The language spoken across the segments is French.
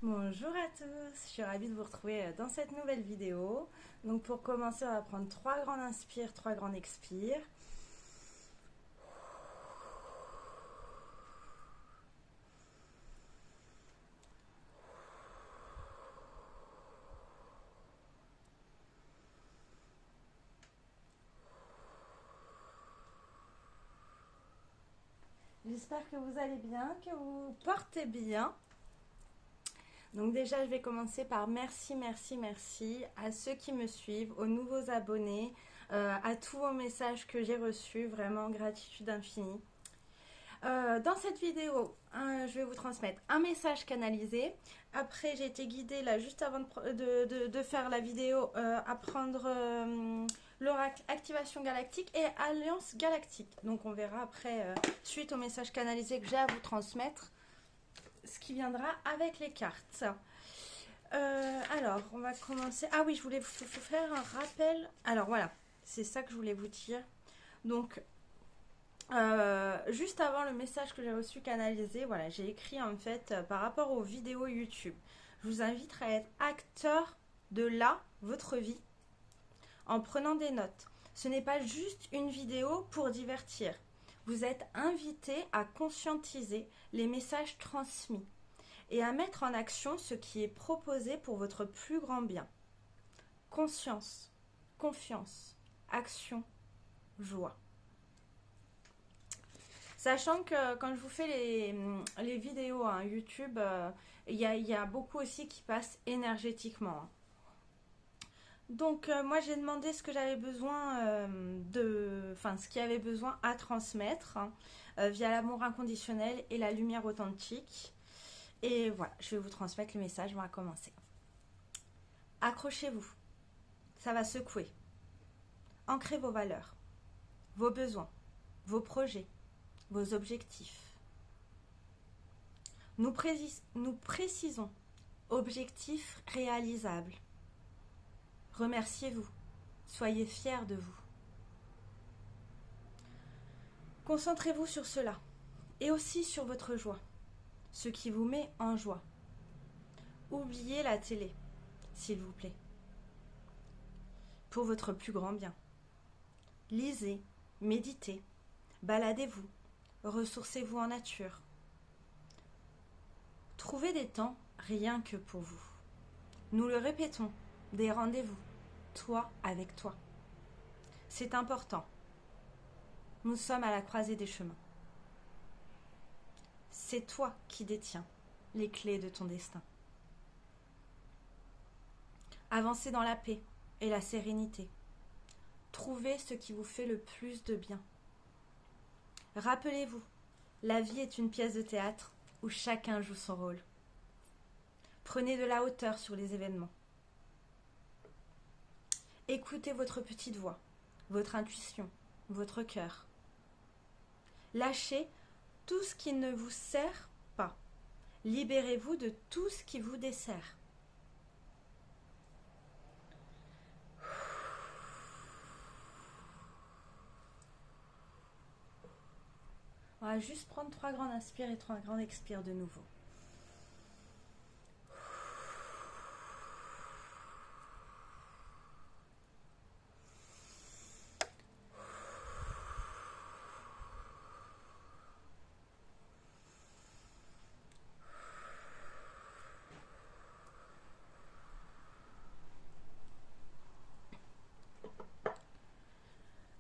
Bonjour à tous, je suis ravie de vous retrouver dans cette nouvelle vidéo. Donc pour commencer, on va prendre 3 grandes inspires, 3 grandes expires. J'espère que vous allez bien, que vous vous portez bien. Donc déjà, je vais commencer par merci à ceux qui me suivent, aux nouveaux abonnés, à tous vos messages que j'ai reçus. Vraiment, gratitude infinie. Dans cette vidéo, je vais vous transmettre un message canalisé. Après, j'ai été guidée là juste avant de faire la vidéo à prendre l'oracle Activation Galactique et Alliance Galactique. Donc on verra après, suite au message canalisé que j'ai à vous transmettre, ce qui viendra avec les cartes. Alors, on va commencer. Ah oui, je voulais vous faire un rappel. Alors voilà, c'est ça que je voulais vous dire. Donc, juste avant le message que j'ai reçu canalisé, voilà, j'ai écrit en fait par rapport aux vidéos YouTube. Je vous invite à être acteur de votre vie, en prenant des notes. Ce n'est pas juste une vidéo pour divertir. Vous êtes invité à conscientiser les messages transmis et à mettre en action ce qui est proposé pour votre plus grand bien. Conscience, confiance, action, joie. Sachant que quand je vous fais les vidéos YouTube, y a beaucoup aussi qui passent énergétiquement. Donc moi j'ai demandé ce que j'avais besoin enfin ce qu'il y avait besoin à transmettre via l'amour inconditionnel et la lumière authentique. Et voilà, je vais vous transmettre le message, on va commencer. Accrochez-vous, ça va secouer. Ancrez vos valeurs, vos besoins, vos projets, vos objectifs. Nous précisons objectifs réalisables. Remerciez-vous, soyez fiers de vous. Concentrez-vous sur cela et aussi sur votre joie, ce qui vous met en joie. Oubliez la télé, s'il vous plaît, pour votre plus grand bien. Lisez, méditez, baladez-vous, ressourcez-vous en nature. Trouvez des temps rien que pour vous. Nous le répétons, des rendez-vous, toi avec toi. C'est important. Nous sommes à la croisée des chemins. C'est toi qui détiens les clés de ton destin. Avancez dans la paix et la sérénité. Trouvez ce qui vous fait le plus de bien. Rappelez-vous, la vie est une pièce de théâtre où chacun joue son rôle. Prenez de la hauteur sur les événements. Écoutez votre petite voix, votre intuition, votre cœur. Lâchez tout ce qui ne vous sert pas. Libérez-vous de tout ce qui vous dessert. On va juste prendre 3 grandes inspires et 3 grandes expires de nouveau.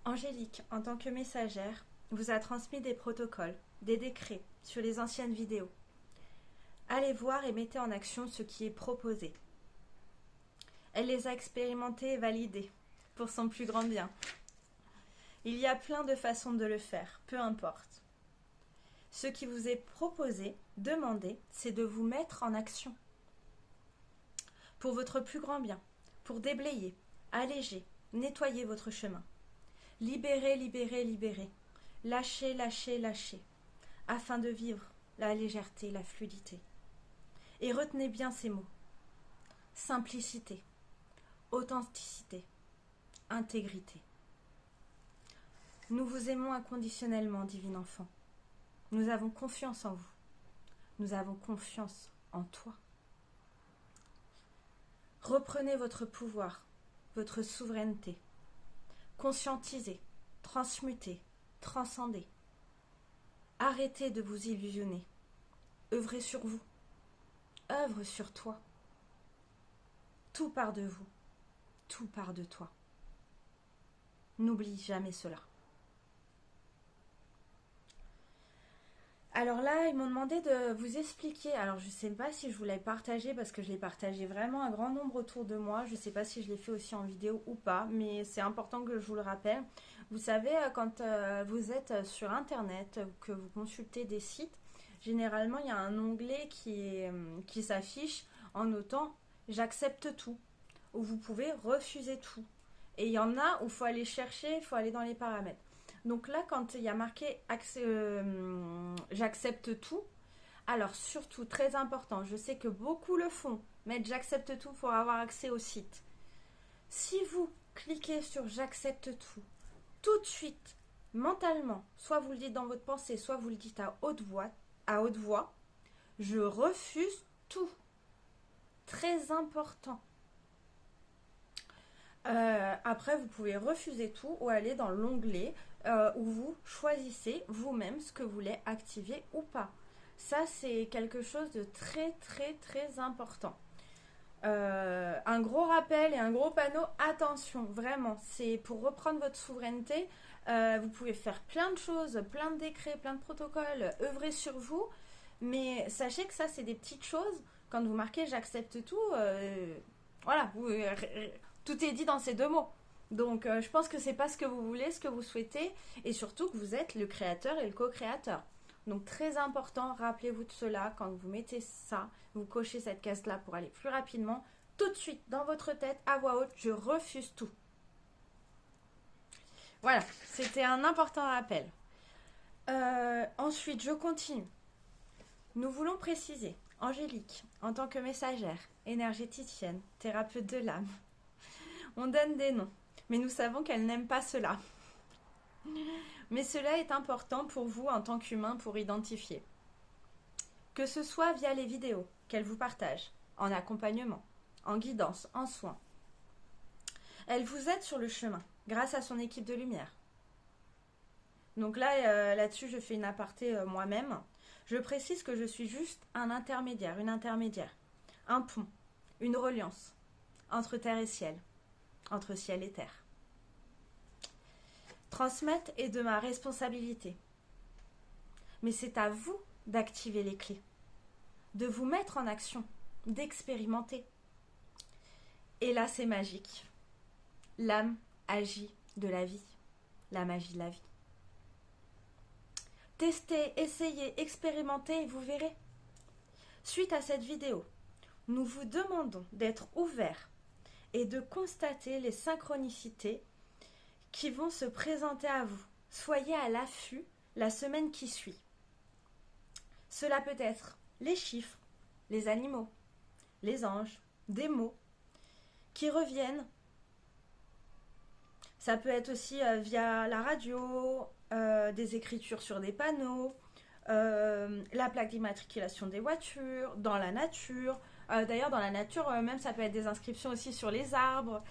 Angélique, en tant que messagère, vous a transmis des protocoles, des décrets sur les anciennes vidéos. Allez voir et mettez en action ce qui est proposé. Elle les a expérimentés et validés, pour son plus grand bien. Il y a plein de façons de le faire, peu importe. Ce qui vous est proposé, demandé, c'est de vous mettre en action. Pour votre plus grand bien, pour déblayer, alléger, nettoyer votre chemin. Libérez, libérez, libérez. Lâchez, lâchez, lâchez. Afin de vivre la légèreté, la fluidité. Et retenez bien ces mots. Simplicité, authenticité, intégrité. Nous vous aimons inconditionnellement, divin enfant. Nous avons confiance en vous. Nous avons confiance en toi. Reprenez votre pouvoir, votre souveraineté. Conscientisez, transmutez, transcendez. Arrêtez de vous illusionner. Œuvrez sur vous. Œuvre sur toi. Tout part de vous. Tout part de toi. N'oublie jamais cela. Alors là, ils m'ont demandé de vous expliquer. Alors je ne sais pas si je vous l'ai partagé parce que je l'ai partagé vraiment un grand nombre autour de moi. Je ne sais pas si je l'ai fait aussi en vidéo ou pas, mais c'est important que je vous le rappelle. Vous savez, quand vous êtes sur Internet, que vous consultez des sites, généralement il y a un onglet qui s'affiche en notant j'accepte tout, où vous pouvez refuser tout. Et il y en a où il faut aller chercher, il faut aller dans les paramètres. Donc là, quand il y a marqué j'accepte tout, alors surtout, très important, je sais que beaucoup le font, mettre j'accepte tout pour avoir accès au site. Si vous cliquez sur j'accepte tout de suite, mentalement, soit vous le dites dans votre pensée, soit vous le dites à haute voix, je refuse tout. Très important. Après, vous pouvez refuser tout ou aller dans l'onglet où vous choisissez vous-même ce que vous voulez activer ou pas. Ça, c'est quelque chose de très, très, très important. Un gros rappel et un gros panneau, attention, vraiment, c'est pour reprendre votre souveraineté. Vous pouvez faire plein de choses, plein de décrets, plein de protocoles, œuvrer sur vous, mais sachez que ça, c'est des petites choses. Quand vous marquez j'accepte tout, voilà, tout est dit dans ces 2 mots. Donc je pense que c'est pas ce que vous voulez, ce que vous souhaitez, et surtout que vous êtes le créateur et le co-créateur. Donc très important, rappelez-vous de cela, quand vous mettez ça, vous cochez cette case-là pour aller plus rapidement, tout de suite dans votre tête, à voix haute, je refuse tout. Voilà, c'était un important rappel. Ensuite, je continue. Nous voulons préciser, Angélique, en tant que messagère, énergéticienne, thérapeute de l'âme, on donne des noms, mais nous savons qu'elle n'aime pas cela. Mais cela est important pour vous en tant qu'humain pour identifier. Que ce soit via les vidéos qu'elle vous partage, en accompagnement, en guidance, en soins. Elle vous aide sur le chemin grâce à son équipe de lumière. Donc là, là-dessus, je fais une aparté moi-même. Je précise que je suis juste un intermédiaire, une intermédiaire, un pont, une reliance entre terre et ciel, entre ciel et terre. Transmettre est de ma responsabilité. Mais c'est à vous d'activer les clés, de vous mettre en action, d'expérimenter. Et là, c'est magique. L'âme agit de la vie, la magie de la vie. Testez, essayez, expérimentez et vous verrez. Suite à cette vidéo, nous vous demandons d'être ouverts et de constater les synchronicités qui vont se présenter à vous. Soyez à l'affût la semaine qui suit. Cela peut être les chiffres, les animaux, les anges, des mots qui reviennent. Ça peut être aussi via la radio, des écritures sur des panneaux, la plaque d'immatriculation des voitures, dans la nature. D'ailleurs, dans la nature, même ça peut être des inscriptions aussi sur les arbres.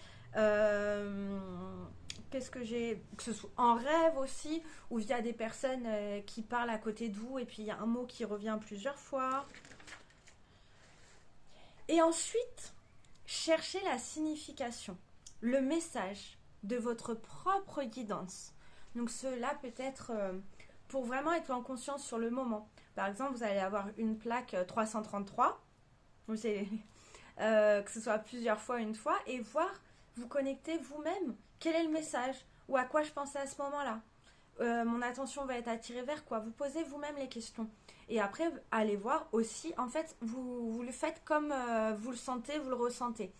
Qu'est-ce que j'ai, que ce soit en rêve aussi, ou via des personnes qui parlent à côté de vous, et puis il y a un mot qui revient plusieurs fois. Et ensuite, cherchez la signification, le message de votre propre guidance. Donc cela peut être pour vraiment être en conscience sur le moment. Par exemple, vous allez avoir une plaque 333, que ce soit plusieurs fois, une fois, et voir, vous connecter vous-même. Quel est le message? Ou à quoi je pensais à ce moment-là? Mon attention va être attirée vers quoi? Vous posez vous-même les questions. Et après, allez voir aussi, en fait, vous le faites comme vous le sentez, vous le ressentez.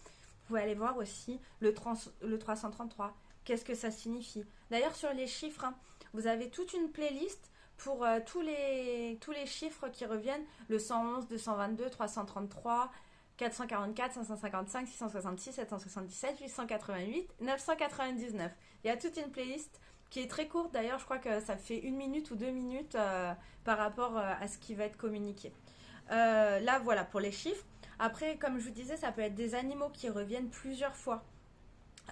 Vous allez voir aussi le 333. Qu'est-ce que ça signifie? D'ailleurs, sur les chiffres, hein, vous avez toute une playlist pour tous les chiffres qui reviennent. Le 111, 222, 333, 444, 555, 666, 777, 888, 999. Il y a toute une playlist qui est très courte. D'ailleurs, je crois que ça fait 1 minute ou 2 minutes par rapport à ce qui va être communiqué. Là, voilà, pour les chiffres. Après, comme je vous disais, ça peut être des animaux qui reviennent plusieurs fois.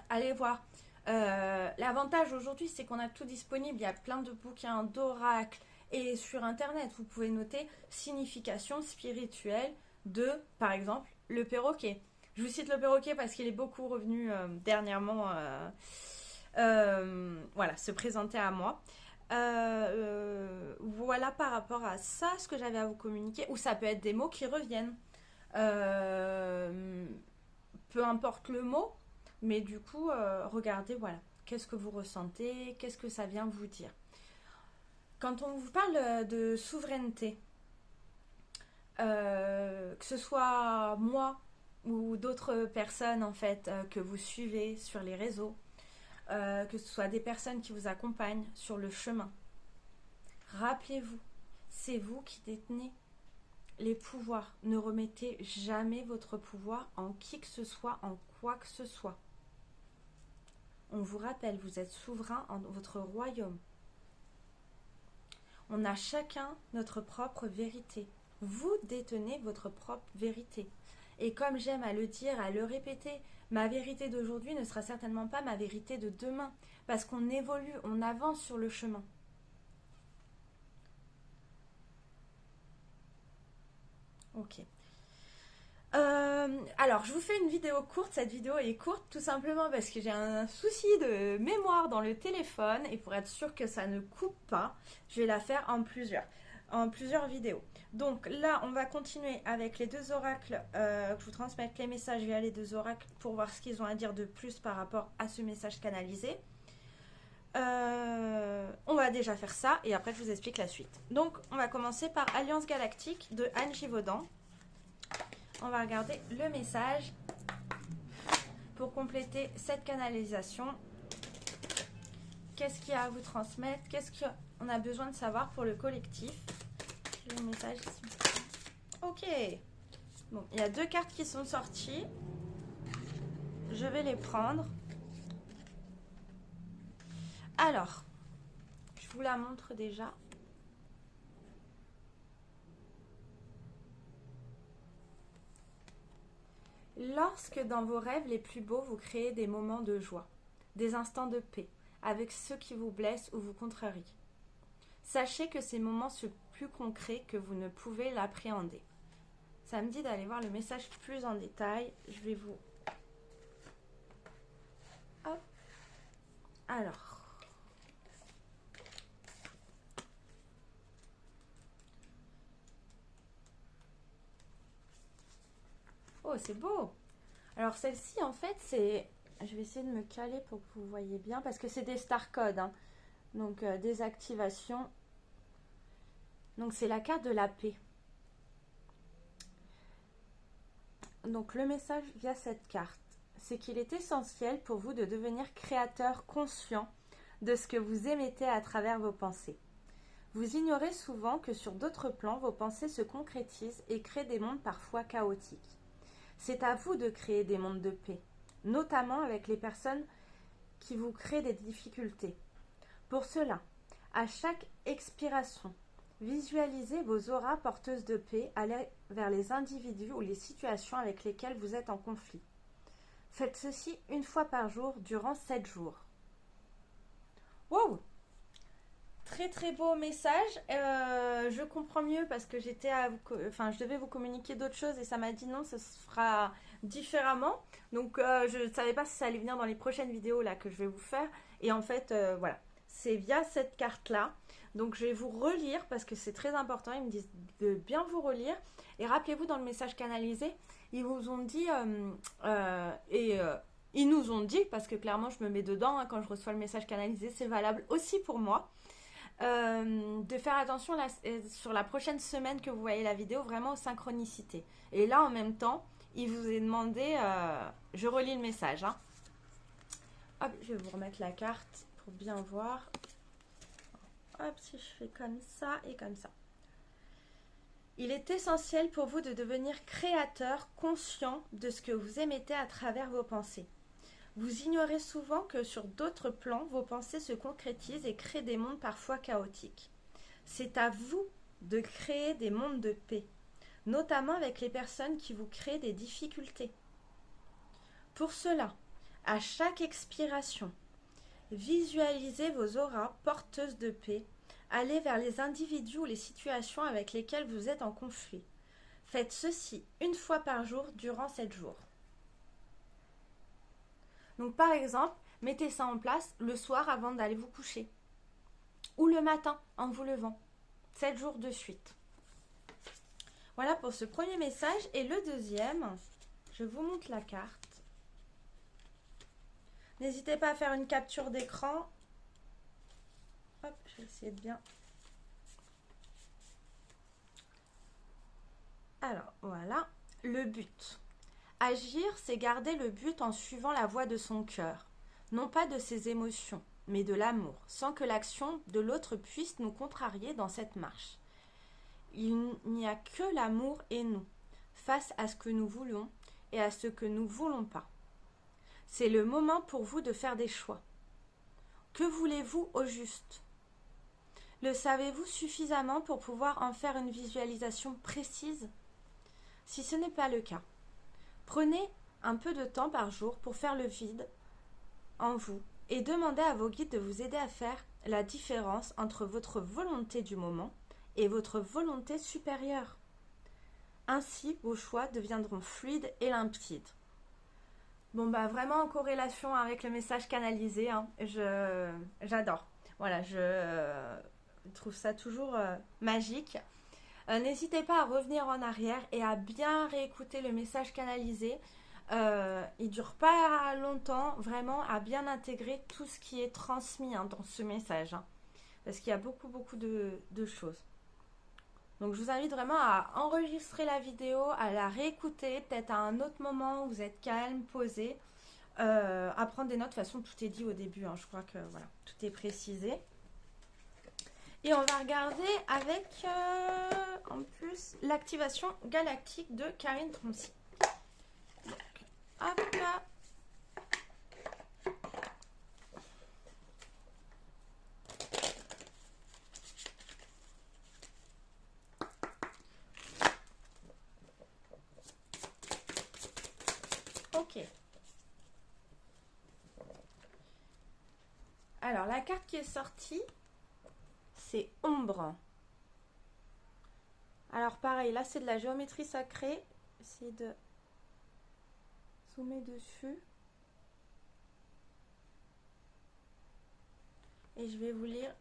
Allez voir. L'avantage aujourd'hui, c'est qu'on a tout disponible. Il y a plein de bouquins, d'oracles. Et sur Internet, vous pouvez noter signification spirituelle de, par exemple, le perroquet. Je vous cite le perroquet parce qu'il est beaucoup revenu dernièrement voilà, se présenter à moi. Voilà par rapport à ça ce que j'avais à vous communiquer. Ou ça peut être des mots qui reviennent. Peu importe le mot, mais du coup, regardez, voilà, qu'est-ce que vous ressentez, qu'est-ce que ça vient vous dire. Quand on vous parle de souveraineté, que ce soit moi ou d'autres personnes en fait que vous suivez sur les réseaux, que ce soit des personnes qui vous accompagnent sur le chemin, rappelez-vous, c'est vous qui détenez les pouvoirs. Ne remettez jamais votre pouvoir en qui que ce soit, en quoi que ce soit. On vous rappelle, vous êtes souverain en votre royaume. On a chacun notre propre vérité. Vous détenez votre propre vérité. Et comme j'aime à le dire, à le répéter, ma vérité d'aujourd'hui ne sera certainement pas ma vérité de demain. Parce qu'on évolue, on avance sur le chemin. Ok. Alors, je vous fais une vidéo courte. Cette vidéo est courte tout simplement parce que j'ai un souci de mémoire dans le téléphone et pour être sûr que ça ne coupe pas, je vais la faire en plusieurs vidéos. Donc là, on va continuer avec les deux oracles, que je vous transmette les messages via les deux oracles pour voir ce qu'ils ont à dire de plus par rapport à ce message canalisé. On va déjà faire ça et après je vous explique la suite. Donc, on va commencer par Alliance Galactique de Anne Givaudan. On va regarder le message pour compléter cette canalisation. Qu'est-ce qu'il y a à vous transmettre? Qu'est-ce qu'on a besoin de savoir pour le collectif? Le message ici. Ok. Bon, il y a deux cartes qui sont sorties. Je vais les prendre. Alors, je vous la montre déjà. Lorsque dans vos rêves les plus beaux, vous créez des moments de joie, des instants de paix, avec ceux qui vous blessent ou vous contrarient, sachez que ces moments sont plus concrets que vous ne pouvez l'appréhender. Ça me dit d'aller voir le message plus en détail. Je vais vous... Hop. Alors... Oh, c'est beau! Alors celle-ci, en fait, c'est... Je vais essayer de me caler pour que vous voyez bien, parce que c'est des star codes, hein. Donc des activations. Donc c'est la carte de la paix. Donc le message via cette carte, c'est qu'il est essentiel pour vous de devenir créateur conscient de ce que vous émettez à travers vos pensées. Vous ignorez souvent que sur d'autres plans, vos pensées se concrétisent et créent des mondes parfois chaotiques. C'est à vous de créer des mondes de paix, notamment avec les personnes qui vous créent des difficultés. Pour cela, à chaque expiration, visualisez vos auras porteuses de paix aller vers les individus ou les situations avec lesquelles vous êtes en conflit. Faites ceci une fois par jour durant 7 jours. Wow! Très très beau message. Je comprends mieux parce que je devais vous communiquer d'autres choses et ça m'a dit non, ça se fera différemment. Donc je ne savais pas si ça allait venir dans les prochaines vidéos là que je vais vous faire. Et en fait, voilà, c'est via cette carte-là. Donc je vais vous relire parce que c'est très important. Ils me disent de bien vous relire. Et rappelez-vous, dans le message canalisé, ils vous ont dit, ils nous ont dit, parce que clairement je me mets dedans, hein, quand je reçois le message canalisé, c'est valable aussi pour moi. De faire attention sur la prochaine semaine que vous voyez la vidéo, vraiment aux synchronicités. Et là, en même temps, il vous est demandé, je relis le message. Hein. Hop, je vais vous remettre la carte pour bien voir. Hop, si je fais comme ça et comme ça. Il est essentiel pour vous de devenir créateur conscient de ce que vous émettez à travers vos pensées. Vous ignorez souvent que sur d'autres plans, vos pensées se concrétisent et créent des mondes parfois chaotiques. C'est à vous de créer des mondes de paix, notamment avec les personnes qui vous créent des difficultés. Pour cela, à chaque expiration, visualisez vos auras porteuses de paix, allez vers les individus ou les situations avec lesquelles vous êtes en conflit. Faites ceci une fois par jour durant 7 jours. Donc par exemple, mettez ça en place le soir avant d'aller vous coucher. Ou le matin en vous levant. 7 jours de suite. Voilà pour ce premier message. Et le deuxième, je vous montre la carte. N'hésitez pas à faire une capture d'écran. Hop, je vais essayer de bien. Alors, voilà. Le but. Agir, c'est garder le but en suivant la voie de son cœur. Non pas de ses émotions, mais de l'amour, sans que l'action de l'autre puisse nous contrarier dans cette marche. Il n'y a que l'amour et nous, face à ce que nous voulons et à ce que nous ne voulons pas. C'est le moment pour vous de faire des choix. Que voulez-vous au juste? Le savez-vous suffisamment pour pouvoir en faire une visualisation précise? Si ce n'est pas le cas, prenez un peu de temps par jour pour faire le vide en vous et demandez à vos guides de vous aider à faire la différence entre votre volonté du moment et votre volonté supérieure. Ainsi, vos choix deviendront fluides et limpides. Bon, bah vraiment en corrélation avec le message canalisé, hein, j'adore. Voilà, je trouve ça toujours magique. N'hésitez pas à revenir en arrière et à bien réécouter le message canalisé. Il dure pas longtemps, vraiment à bien intégrer tout ce qui est transmis dans ce message. Hein, parce qu'il y a beaucoup de choses. Donc je vous invite vraiment à enregistrer la vidéo, à la réécouter, peut-être à un autre moment où vous êtes calme, posé, à prendre des notes. De toute façon, tout est dit au début, hein, je crois que voilà, tout est précisé. Et on va regarder avec, en plus, l'activation galactique de Karine Troncy. Donc, hop là. Ok. Alors, la carte qui est sortie, c'est Ombre. Alors, pareil, là, c'est de la géométrie sacrée. Essayez de zoomer dessus. Et je vais vous lire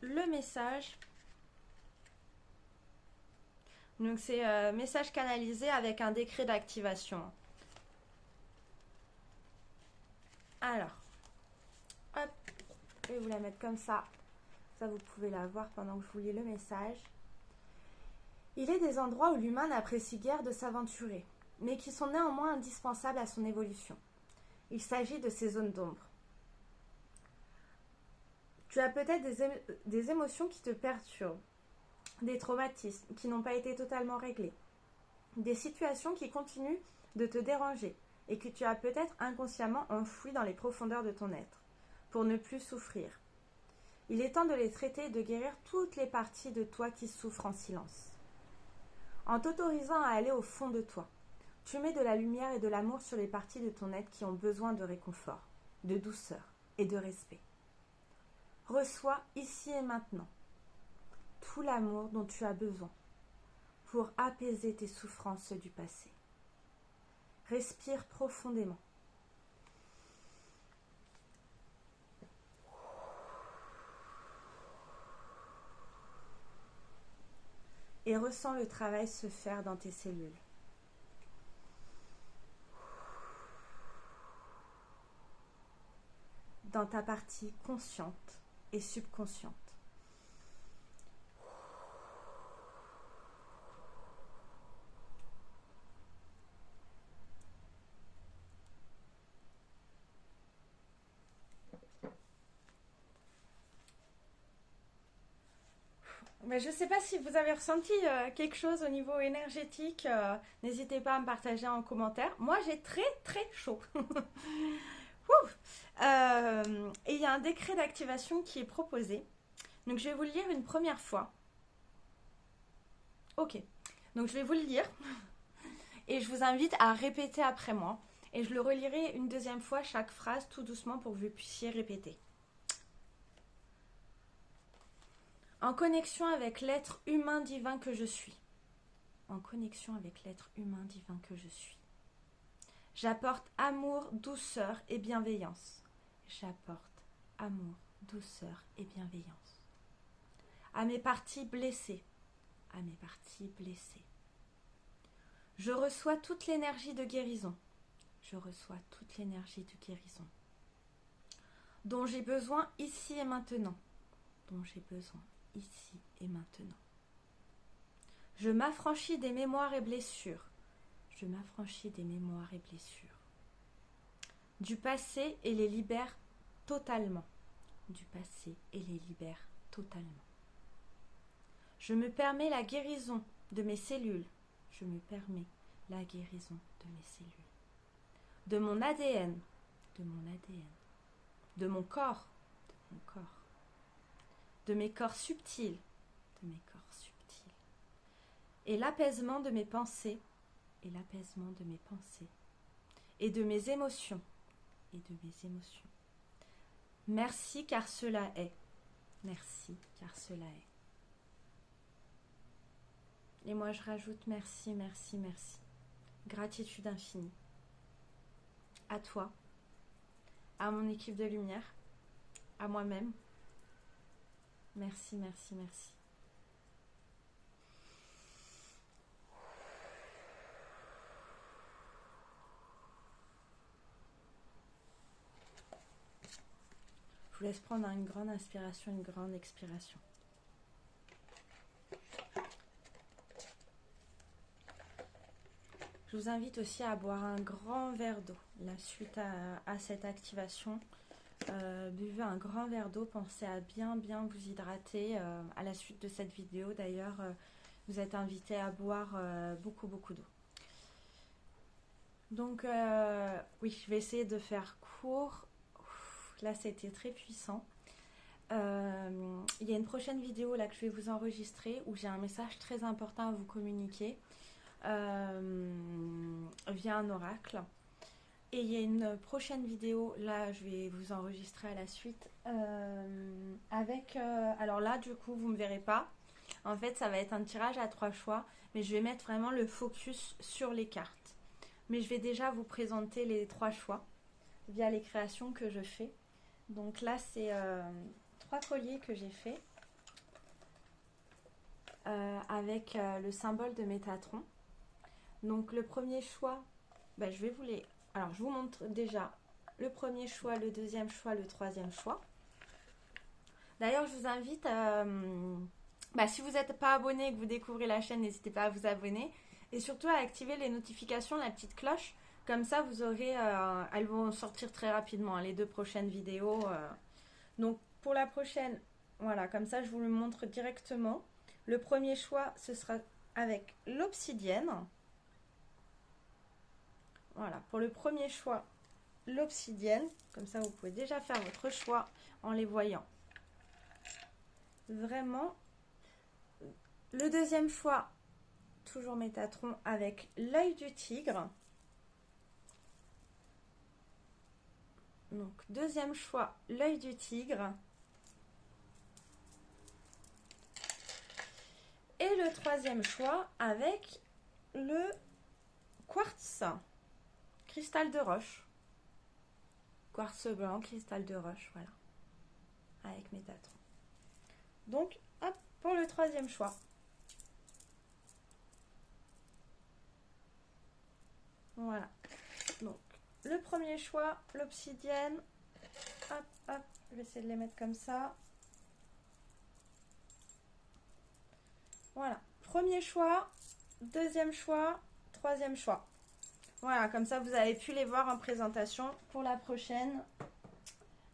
le message. Donc, c'est message canalisé avec un décret d'activation. Alors, hop, je vais vous la mettre comme ça. Ça, vous pouvez la voir pendant que je vous lis le message. Il est des endroits où l'humain n'apprécie guère de s'aventurer, mais qui sont néanmoins indispensables à son évolution. Il s'agit de ces zones d'ombre. Tu as peut-être des émotions qui te perturbent, des traumatismes qui n'ont pas été totalement réglés, des situations qui continuent de te déranger et que tu as peut-être inconsciemment enfouies dans les profondeurs de ton être, pour ne plus souffrir. Il est temps de les traiter et de guérir toutes les parties de toi qui souffrent en silence. En t'autorisant à aller au fond de toi, tu mets de la lumière et de l'amour sur les parties de ton être qui ont besoin de réconfort, de douceur et de respect. Reçois ici et maintenant tout l'amour dont tu as besoin pour apaiser tes souffrances du passé. Respire profondément. Et ressens le travail se faire dans tes cellules. Dans ta partie consciente et subconsciente. Mais je ne sais pas si vous avez ressenti quelque chose au niveau énergétique. N'hésitez pas à me partager en commentaire. Moi, j'ai très chaud. Et il y a un décret d'activation qui est proposé. Donc, je vais vous le lire une première fois. Ok. Donc je vais vous le lire et je vous invite à répéter après moi. Et je le relirai une deuxième fois chaque phrase tout doucement pour que vous puissiez répéter. En connexion avec l'être humain divin que je suis. En connexion avec l'être humain divin que je suis. J'apporte amour, douceur et bienveillance. J'apporte amour, douceur et bienveillance. À mes parties blessées. À mes parties blessées. Je reçois toute l'énergie de guérison. Je reçois toute l'énergie de guérison. Dont j'ai besoin ici et maintenant. Dont j'ai besoin ici et maintenant. Je m'affranchis des mémoires et blessures. Je m'affranchis des mémoires et blessures. Du passé et les libère totalement. Du passé et les libère totalement. Je me permets la guérison de mes cellules. Je me permets la guérison de mes cellules. De mon ADN. De mon ADN. De mon corps. De mon corps. De mes corps subtils. De mes corps subtils. Et l'apaisement de mes pensées. Et l'apaisement de mes pensées. Et de mes émotions. Et de mes émotions. Merci car cela est. Merci car cela est. Et moi je rajoute merci, merci, merci. Gratitude infinie. À toi. À mon équipe de lumière. À moi-même. Merci, merci, merci. Je vous laisse prendre une grande inspiration, une grande expiration. Je vous invite aussi à boire un grand verre d'eau. La suite à cette activation, buvez un grand verre d'eau. Pensez à bien vous hydrater. À la suite de cette vidéo, d'ailleurs, vous êtes invité à boire beaucoup d'eau. Donc, oui, je vais essayer de faire court. Là, c'était très puissant. Il y a une prochaine vidéo là que je vais vous enregistrer où j'ai un message très important à vous communiquer. Via un oracle. Et il y a une prochaine vidéo, là je vais vous enregistrer à la suite avec, alors là du coup vous me verrez pas, en fait ça va être un tirage à 3 choix, mais je vais mettre vraiment le focus sur les cartes. Mais je vais déjà vous présenter les 3 choix via les créations que je fais. Donc là c'est 3 colliers que j'ai fait avec le symbole de Métatron. Donc le premier choix, je vais vous les... Alors je vous montre déjà le premier choix, le deuxième choix, le troisième choix. D'ailleurs je vous invite, si vous n'êtes pas abonné et que vous découvrez la chaîne, n'hésitez pas à vous abonner. Et surtout à activer les notifications, la petite cloche. Comme ça vous aurez, elles vont sortir très rapidement, les 2 prochaines vidéos. Donc pour la prochaine, voilà, comme ça je vous le montre directement. Le premier choix, ce sera avec l'obsidienne. Voilà, pour le premier choix, l'obsidienne. Comme ça, vous pouvez déjà faire votre choix en les voyant. Vraiment. Le deuxième choix, toujours Métatron avec l'œil du tigre. Donc, deuxième choix, l'œil du tigre. Et le troisième choix avec le quartz. Cristal de roche. Quartz blanc, cristal de roche, voilà. Avec Métatron. Donc, hop, pour le troisième choix. Voilà. Donc, le premier choix, l'obsidienne. Hop, hop, je vais essayer de les mettre comme ça. Voilà. Premier choix, deuxième choix, troisième choix. Voilà, comme ça vous avez pu les voir en présentation. Pour la prochaine,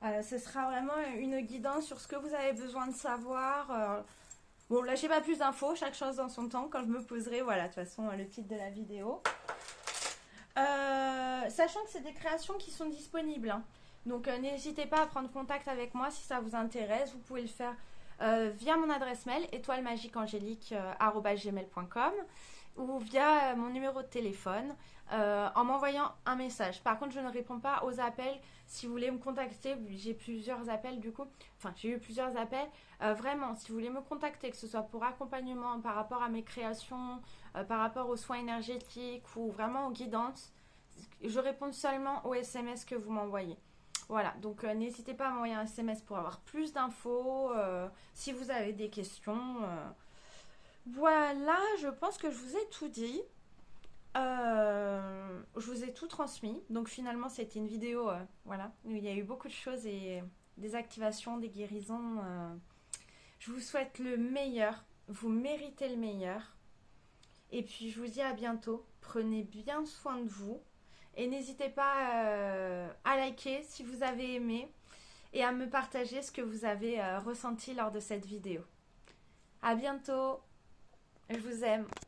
ce sera vraiment une guidance sur ce que vous avez besoin de savoir. Bon, lâchez pas plus d'infos, chaque chose dans son temps. Quand je me poserai, voilà, de toute façon, le titre de la vidéo. Sachant que c'est des créations qui sont disponibles. Hein. Donc, n'hésitez pas à prendre contact avec moi si ça vous intéresse. Vous pouvez le faire via mon adresse mail, étoilemagiqueangélique@gmail.com. ou via mon numéro de téléphone en m'envoyant un message. Par contre, je ne réponds pas aux appels. Si vous voulez me contacter, j'ai plusieurs appels du coup. Enfin, j'ai eu plusieurs appels. Vraiment, si vous voulez me contacter, que ce soit pour accompagnement par rapport à mes créations, par rapport aux soins énergétiques ou vraiment aux guidances, je réponds seulement aux SMS que vous m'envoyez. Voilà, donc n'hésitez pas à m'envoyer un SMS pour avoir plus d'infos, si vous avez des questions. Voilà, je pense que je vous ai tout dit. Je vous ai tout transmis. Donc finalement, c'était une vidéo, voilà, où il y a eu beaucoup de choses et des activations, des guérisons. Je vous souhaite le meilleur. Vous méritez le meilleur. Et puis, je vous dis à bientôt. Prenez bien soin de vous. Et n'hésitez pas à liker si vous avez aimé et à me partager ce que vous avez ressenti lors de cette vidéo. À bientôt. Je vous aime.